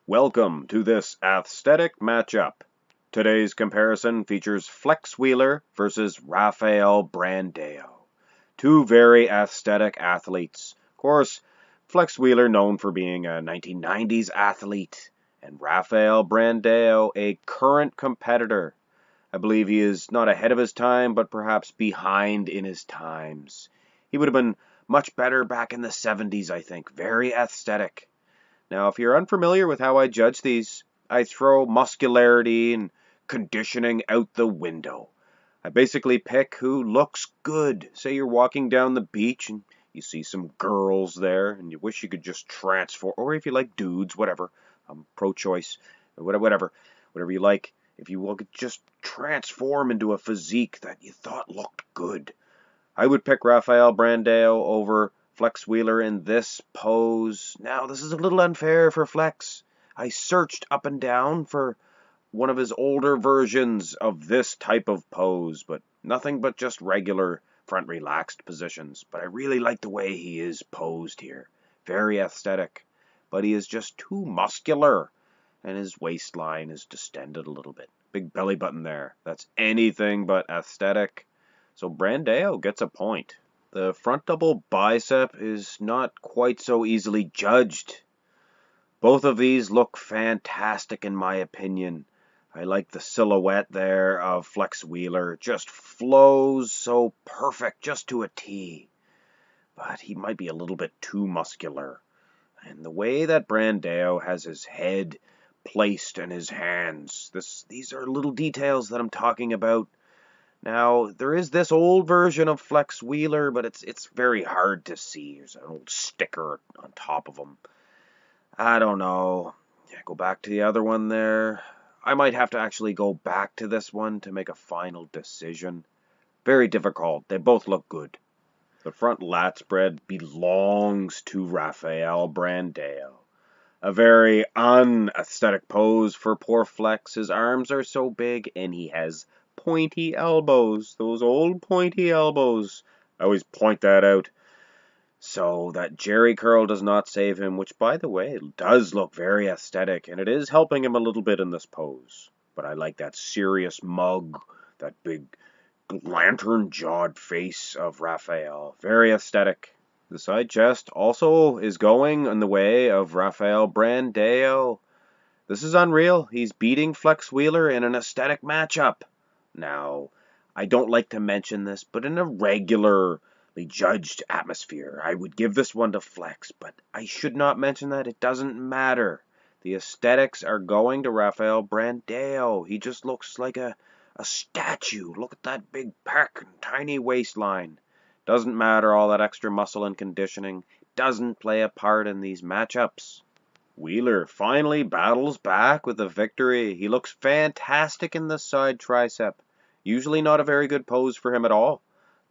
Welcome to this aesthetic matchup. Today's comparison features Flex Wheeler versus Rafael Brandao. Two very aesthetic athletes. Of course, Flex Wheeler known for being a 1990s athlete, and Rafael Brandao a current competitor. I believe he is not ahead of his time, but perhaps behind in his times. He would have been much better back in the 70s, I think. Very aesthetic. Now, if you're unfamiliar with how I judge these, I throw muscularity and conditioning out the window. I basically pick who looks good. Say you're walking down the beach and you see some girls there and you wish you could just transform, or if you like dudes, whatever. I'm pro-choice, whatever you like. If you could just transform into a physique that you thought looked good. I would pick Rafael Brandao over Flex Wheeler in this pose. Now, this is a little unfair for Flex. I searched up and down for one of his older versions of this type of pose, but nothing but just regular front relaxed positions. But I really like the way he is posed here. Very aesthetic. But he is just too muscular, and his waistline is distended a little bit. Big belly button there. That's anything but aesthetic. So Brandao gets a point. The front double bicep is not quite so easily judged. Both of these look fantastic in my opinion. I like the silhouette there of Flex Wheeler. Just flows so perfect, just to a T. But he might be a little bit too muscular. And the way that Brandao has his head placed in his hands, these are little details that I'm talking about. Now, there is this old version of Flex Wheeler, but it's very hard to see. There's an old sticker on top of him. I don't know. Yeah, go back to the other one there. I might have to actually go back to this one to make a final decision. Very difficult. They both look good. The front lat spread belongs to Rafael Brandao. A very unaesthetic pose for poor Flex. His arms are so big and he has pointy elbows. Those old pointy elbows. I always point that out. So that Jerry curl does not save him, which by the way does look very aesthetic and it is helping him a little bit in this pose. But I like that serious mug, that big lantern-jawed face of Rafael. Very aesthetic. The side chest also is going in the way of Rafael Brandao. This is unreal. He's beating Flex Wheeler in an aesthetic matchup. Now, I don't like to mention this, but in a regularly judged atmosphere, I would give this one to Flex, but I should not mention that. It doesn't matter. The aesthetics are going to Rafael Brandao. He just looks like a statue. Look at that big pec and tiny waistline. Doesn't matter all that extra muscle and conditioning. Doesn't play a part in these matchups. Wheeler finally battles back with a victory. He looks fantastic in the side tricep. Usually not a very good pose for him at all.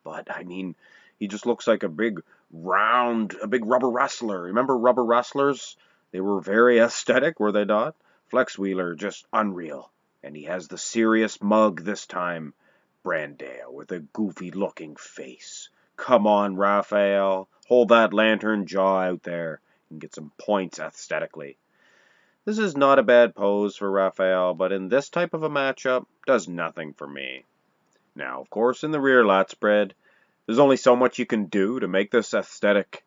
But, I mean, he just looks like a big rubber wrestler. Remember rubber wrestlers? They were very aesthetic, were they not? Flex Wheeler, just unreal. And he has the serious mug this time. Brandao with a goofy-looking face. Come on, Rafael. Hold that lantern jaw out there and get some points aesthetically. This is not a bad pose for Rafael, but in this type of a matchup, does nothing for me. Now, of course, in the rear lat spread, there's only so much you can do to make this aesthetic.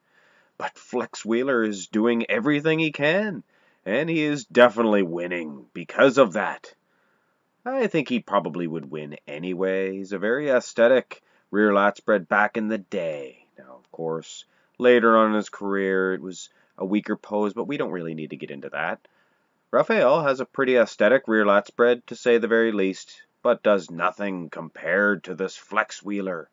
But Flex Wheeler is doing everything he can, and he is definitely winning because of that. I think he probably would win anyway. He's a very aesthetic rear lat spread back in the day. Now, of course, later on in his career, it was a weaker pose, but we don't really need to get into that. Rafael has a pretty aesthetic rear lat spread, to say the very least, but does nothing compared to this Flex Wheeler.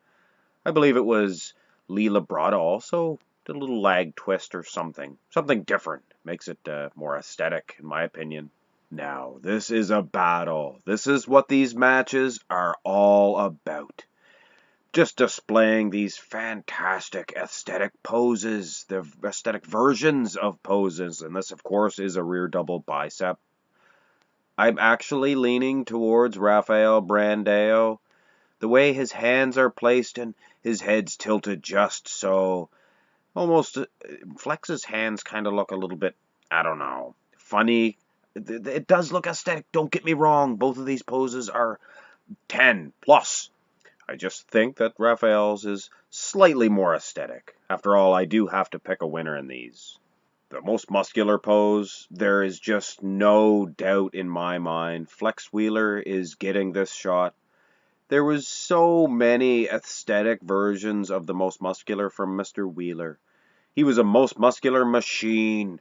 I believe it was Lee Labrada also did a little lag twist or something. Something different. Makes it more aesthetic, in my opinion. Now, this is a battle. This is what these matches are all about. Just displaying these fantastic aesthetic poses, the aesthetic versions of poses, and this, of course, is a rear double bicep. I'm actually leaning towards Rafael Brandao. The way his hands are placed and his head's tilted just so. Almost, Flex's hands kind of look a little bit, I don't know, funny. It does look aesthetic, don't get me wrong. Both of these poses are 10 plus. I just think that Rafael's is slightly more aesthetic. After all, I do have to pick a winner in these. The most muscular pose, there is just no doubt in my mind. Flex Wheeler is getting this shot. There was so many aesthetic versions of the most muscular from Mr. Wheeler. He was a most muscular machine,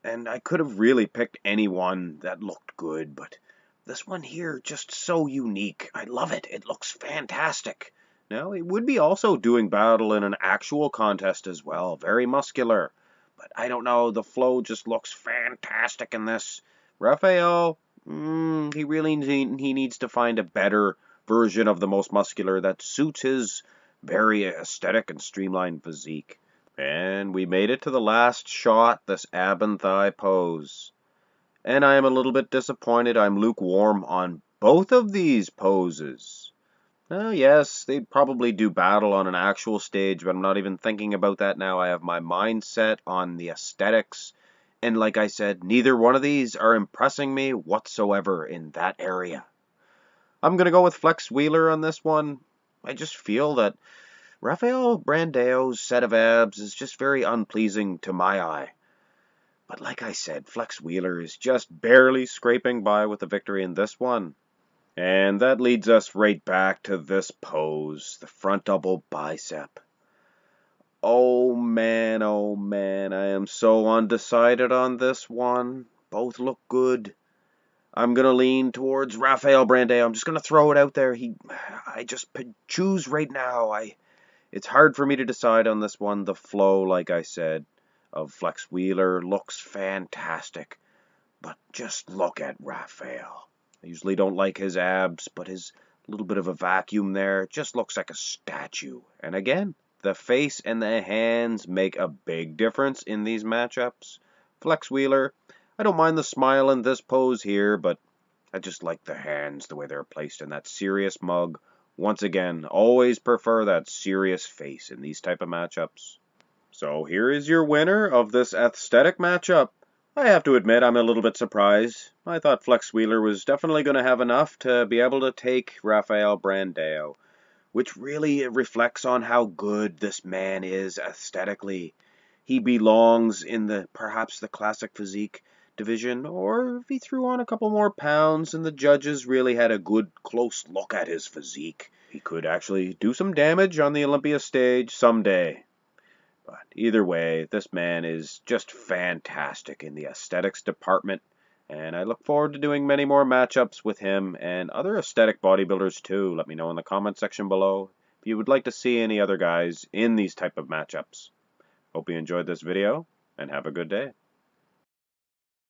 and I could have really picked any one that looked good, but this one here, just so unique. I love it. It looks fantastic. Now, it would be also doing battle in an actual contest as well. Very muscular. But I don't know, the flow just looks fantastic in this. Rafael, he really he needs to find a better version of the most muscular that suits his very aesthetic and streamlined physique. And we made it to the last shot, this ab and thigh pose. And I am a little bit disappointed. I'm lukewarm on both of these poses. Yes, they'd probably do battle on an actual stage, but I'm not even thinking about that now. I have my mind set on the aesthetics. And like I said, neither one of these are impressing me whatsoever in that area. I'm going to go with Flex Wheeler on this one. I just feel that Rafael Brandao's set of abs is just very unpleasing to my eye. But like I said, Flex Wheeler is just barely scraping by with a victory in this one. And that leads us right back to this pose, the front double bicep. Oh man, I am so undecided on this one. Both look good. I'm going to lean towards Rafael Brandao. I'm just going to throw it out there. I just choose right now. It's hard for me to decide on this one. The flow, like I said, of Flex Wheeler looks fantastic. But just look at Rafael. I usually don't like his abs, but his little bit of a vacuum there just looks like a statue. And again, the face and the hands make a big difference in these matchups. Flex Wheeler, I don't mind the smile in this pose here, but I just like the hands, the way they're placed in that serious mug. Once again, always prefer that serious face in these type of matchups. So here is your winner of this aesthetic matchup. I have to admit I'm a little bit surprised. I thought Flex Wheeler was definitely going to have enough to be able to take Rafael Brandao, which really reflects on how good this man is aesthetically. He belongs in perhaps the classic physique division, or if he threw on a couple more pounds and the judges really had a good close look at his physique, he could actually do some damage on the Olympia stage someday. But either way, this man is just fantastic in the aesthetics department, and I look forward to doing many more matchups with him and other aesthetic bodybuilders too. Let me know in the comment section below if you would like to see any other guys in these type of matchups. Hope you enjoyed this video, and have a good day.